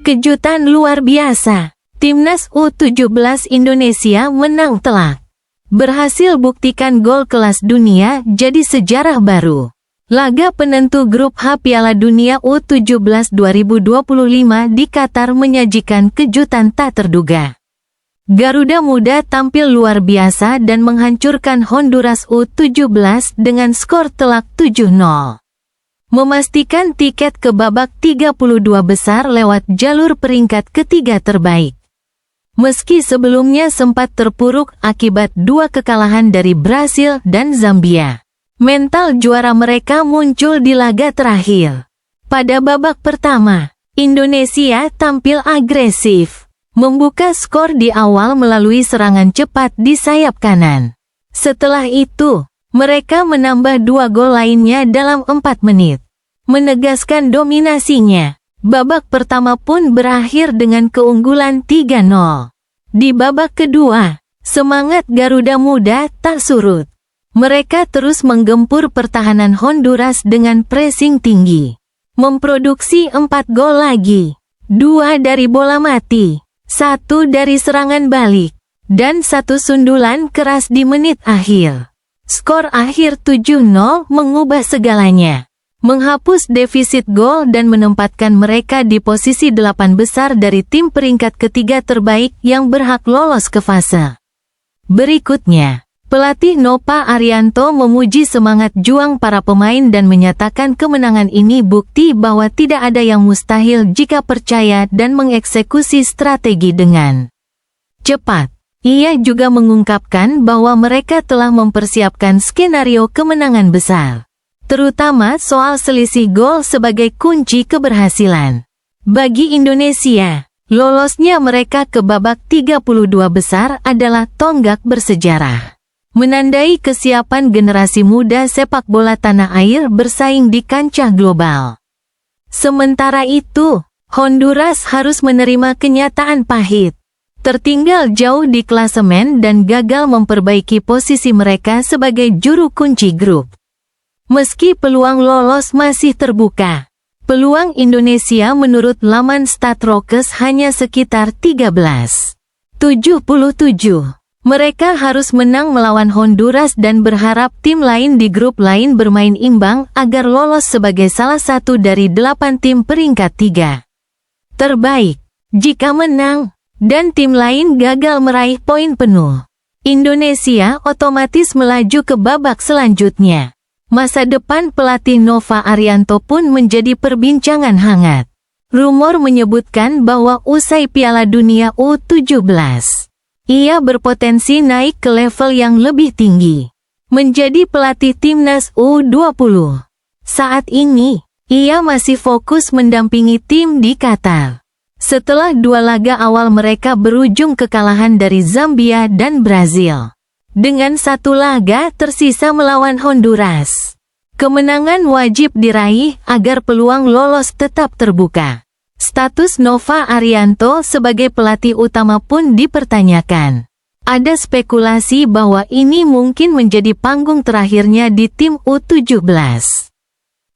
Kejutan luar biasa. Timnas U17 Indonesia menang telak. Berhasil buktikan gol kelas dunia jadi sejarah baru. Laga penentu grup H Piala Dunia U17 2025 di Qatar menyajikan kejutan tak terduga. Garuda Muda tampil luar biasa dan menghancurkan Honduras U17 dengan skor telak 7-0. Memastikan tiket ke babak 32 besar lewat jalur peringkat ketiga terbaik. Meski sebelumnya sempat terpuruk akibat 2 kekalahan dari Brasil dan Zambia, mental juara mereka muncul di laga terakhir. Pada babak pertama, Indonesia tampil agresif, membuka skor di awal melalui serangan cepat di sayap kanan. Setelah itu, mereka menambah 2 gol lainnya dalam 4 menit, menegaskan dominasinya. Babak pertama pun berakhir dengan keunggulan 3-0. Di babak kedua, semangat Garuda Muda tak surut. Mereka terus menggempur pertahanan Honduras dengan pressing tinggi, memproduksi 4 gol lagi, 2 dari bola mati, 1 dari serangan balik, dan 1 sundulan keras di menit akhir. Skor akhir 7-0 mengubah segalanya, menghapus defisit gol dan menempatkan mereka di posisi 8 besar dari tim peringkat ketiga terbaik yang berhak lolos ke fase berikutnya. Pelatih Nova Arianto memuji semangat juang para pemain dan menyatakan kemenangan ini bukti bahwa tidak ada yang mustahil jika percaya dan mengeksekusi strategi dengan cepat. Ia juga mengungkapkan bahwa mereka telah mempersiapkan skenario kemenangan besar, terutama soal selisih gol sebagai kunci keberhasilan. Bagi Indonesia, lolosnya mereka ke babak 32 besar adalah tonggak bersejarah, menandai kesiapan generasi muda sepak bola tanah air bersaing di kancah global. Sementara itu, Honduras harus menerima kenyataan pahit. Tertinggal jauh di klasemen dan gagal memperbaiki posisi mereka sebagai juru kunci grup. Meski peluang lolos masih terbuka, peluang Indonesia menurut laman Statrokes hanya sekitar 13,77. Mereka harus menang melawan Honduras dan berharap tim lain di grup lain bermain imbang agar lolos sebagai salah satu dari 8 tim peringkat 3 terbaik. Jika menang, dan tim lain gagal meraih poin penuh, Indonesia otomatis melaju ke babak selanjutnya. Masa depan pelatih Nova Arianto pun menjadi perbincangan hangat. Rumor menyebutkan bahwa usai Piala Dunia U17, ia berpotensi naik ke level yang lebih tinggi, menjadi pelatih timnas U20. Saat ini, ia masih fokus mendampingi tim di Qatar. Setelah 2 laga awal mereka berujung kekalahan dari Zambia dan Brasil, dengan 1 laga tersisa melawan Honduras. Kemenangan wajib diraih agar peluang lolos tetap terbuka. Status Nova Arianto sebagai pelatih utama pun dipertanyakan. Ada spekulasi bahwa ini mungkin menjadi panggung terakhirnya di tim U17,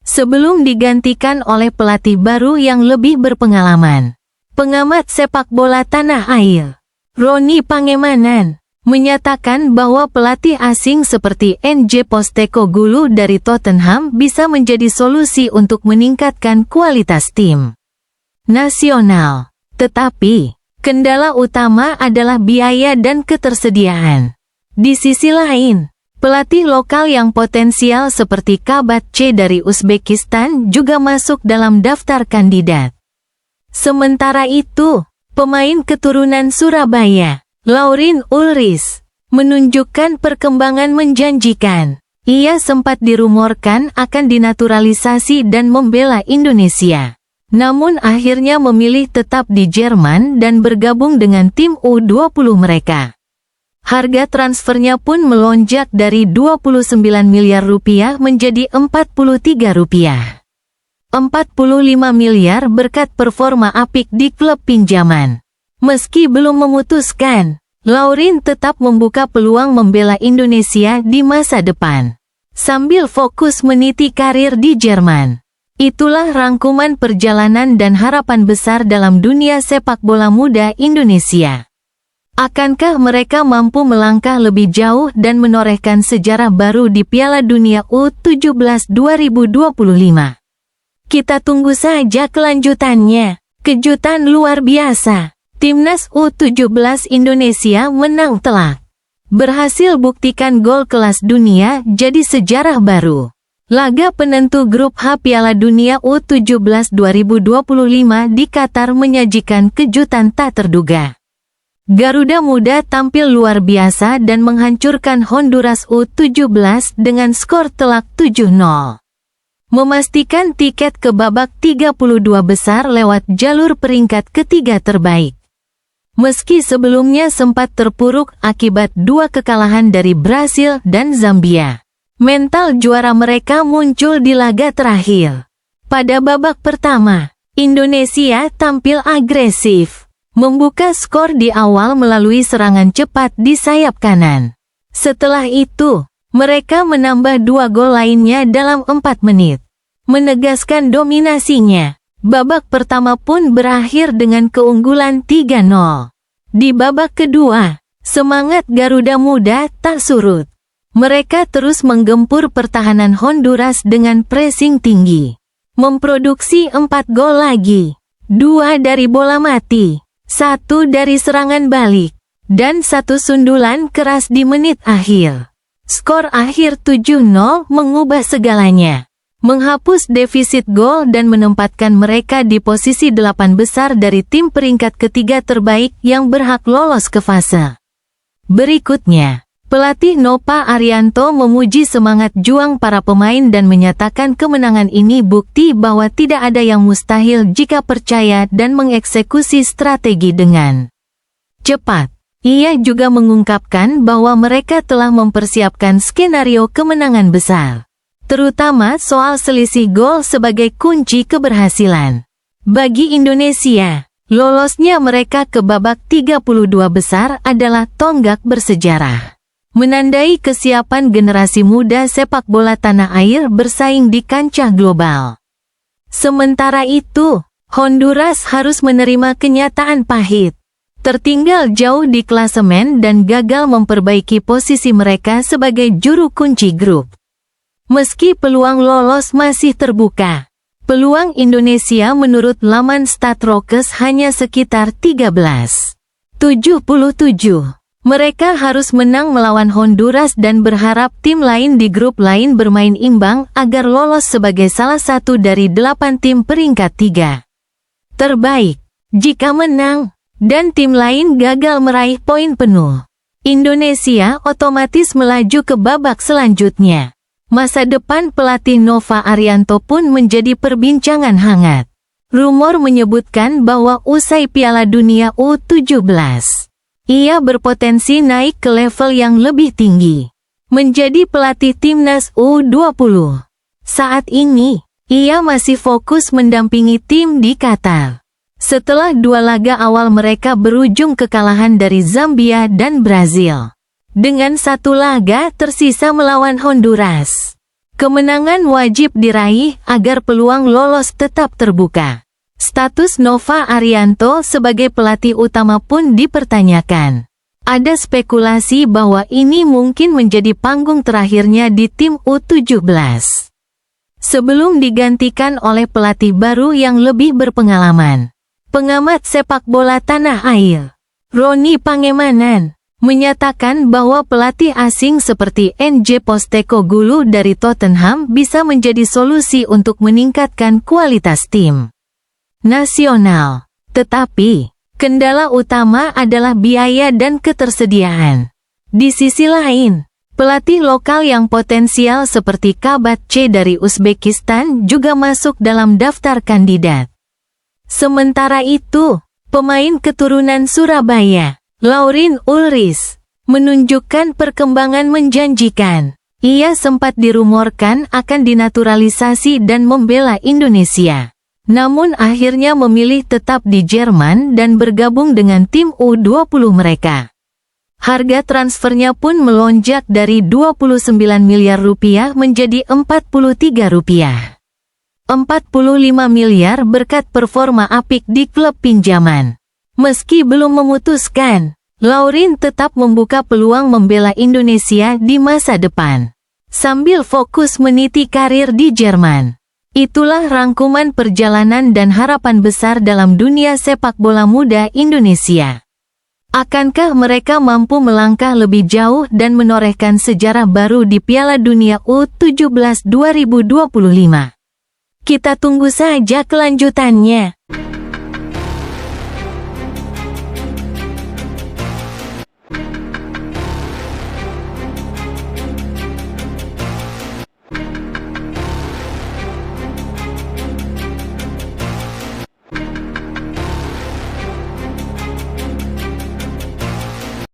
sebelum digantikan oleh pelatih baru yang lebih berpengalaman. Pengamat sepak bola tanah air, Roni Pangemanan, menyatakan bahwa pelatih asing seperti NJ Postecoglou dari Tottenham bisa menjadi solusi untuk meningkatkan kualitas tim nasional. Tetapi, kendala utama adalah biaya dan ketersediaan. Di sisi lain, pelatih lokal yang potensial seperti Kabatche dari Uzbekistan juga masuk dalam daftar kandidat. Sementara itu, pemain keturunan Surabaya, Laurin Ulris, menunjukkan perkembangan menjanjikan. Ia sempat dirumorkan akan dinaturalisasi dan membela Indonesia, namun akhirnya memilih tetap di Jerman dan bergabung dengan tim U20 mereka. Harga transfernya pun melonjak dari 29 miliar rupiah menjadi 43 rupiah. 45 miliar berkat performa apik di klub pinjaman. Meski belum memutuskan, Laurin tetap membuka peluang membela Indonesia di masa depan, sambil fokus meniti karir di Jerman. Itulah rangkuman perjalanan dan harapan besar dalam dunia sepak bola muda Indonesia. Akankah mereka mampu melangkah lebih jauh dan menorehkan sejarah baru di Piala Dunia U17 2025? Kita tunggu saja kelanjutannya. Kejutan luar biasa. Timnas U17 Indonesia menang telak. Berhasil buktikan gol kelas dunia jadi sejarah baru. Laga penentu grup H Piala Dunia U17 2025 di Qatar menyajikan kejutan tak terduga. Garuda Muda tampil luar biasa dan menghancurkan Honduras U17 dengan skor telak 7-0. Memastikan tiket ke babak 32 besar lewat jalur peringkat ketiga terbaik. Meski sebelumnya sempat terpuruk akibat 2 kekalahan dari Brasil dan Zambia, mental juara mereka muncul di laga terakhir. Pada babak pertama, Indonesia tampil agresif, membuka skor di awal melalui serangan cepat di sayap kanan. Setelah itu, mereka menambah 2 gol lainnya dalam 4 menit, menegaskan dominasinya. Babak pertama pun berakhir dengan keunggulan 3-0. Di babak kedua, semangat Garuda Muda tak surut. Mereka terus menggempur pertahanan Honduras dengan pressing tinggi, memproduksi 4 gol lagi, 2 dari bola mati, 1 dari serangan balik, dan 1 sundulan keras di menit akhir. Skor akhir 7-0 mengubah segalanya, menghapus defisit gol dan menempatkan mereka di posisi 8 besar dari tim peringkat ketiga terbaik yang berhak lolos ke fase berikutnya. Pelatih Nova Arianto memuji semangat juang para pemain dan menyatakan kemenangan ini bukti bahwa tidak ada yang mustahil jika percaya dan mengeksekusi strategi dengan cepat. Ia juga mengungkapkan bahwa mereka telah mempersiapkan skenario kemenangan besar, terutama soal selisih gol sebagai kunci keberhasilan. Bagi Indonesia, lolosnya mereka ke babak 32 besar adalah tonggak bersejarah, menandai kesiapan generasi muda sepak bola tanah air bersaing di kancah global. Sementara itu, Honduras harus menerima kenyataan pahit. Tertinggal jauh di klasemen dan gagal memperbaiki posisi mereka sebagai juru kunci grup. Meski peluang lolos masih terbuka, peluang Indonesia menurut laman Statrokes hanya sekitar 13,77. Mereka harus menang melawan Honduras dan berharap tim lain di grup lain bermain imbang agar lolos sebagai salah satu dari 8 tim peringkat 3 terbaik. Jika menang, dan tim lain gagal meraih poin penuh, Indonesia otomatis melaju ke babak selanjutnya. Masa depan pelatih Nova Arianto pun menjadi perbincangan hangat. Rumor menyebutkan bahwa usai Piala Dunia U17, ia berpotensi naik ke level yang lebih tinggi, menjadi pelatih timnas U20. Saat ini, ia masih fokus mendampingi tim di Qatar. Setelah 2 laga awal mereka berujung kekalahan dari Zambia dan Brasil, dengan 1 laga tersisa melawan Honduras. Kemenangan wajib diraih agar peluang lolos tetap terbuka. Status Nova Arianto sebagai pelatih utama pun dipertanyakan. Ada spekulasi bahwa ini mungkin menjadi panggung terakhirnya di tim U17, sebelum digantikan oleh pelatih baru yang lebih berpengalaman. Pengamat sepak bola tanah air, Roni Pangemanan, menyatakan bahwa pelatih asing seperti NJ Postecoglou dari Tottenham bisa menjadi solusi untuk meningkatkan kualitas tim nasional. Tetapi, kendala utama adalah biaya dan ketersediaan. Di sisi lain, pelatih lokal yang potensial seperti Kabat C dari Uzbekistan juga masuk dalam daftar kandidat. Sementara itu, pemain keturunan Surabaya, Laurin Ulris, menunjukkan perkembangan menjanjikan. Ia sempat dirumorkan akan dinaturalisasi dan membela Indonesia, namun akhirnya memilih tetap di Jerman dan bergabung dengan tim U20 mereka. Harga transfernya pun melonjak dari 29 miliar rupiah menjadi 43 rupiah 45 miliar berkat performa apik di klub pinjaman. Meski belum memutuskan, Laurin tetap membuka peluang membela Indonesia di masa depan, sambil fokus meniti karir di Jerman. Itulah rangkuman perjalanan dan harapan besar dalam dunia sepak bola muda Indonesia. Akankah mereka mampu melangkah lebih jauh dan menorehkan sejarah baru di Piala Dunia U17 2025? Kita tunggu saja kelanjutannya.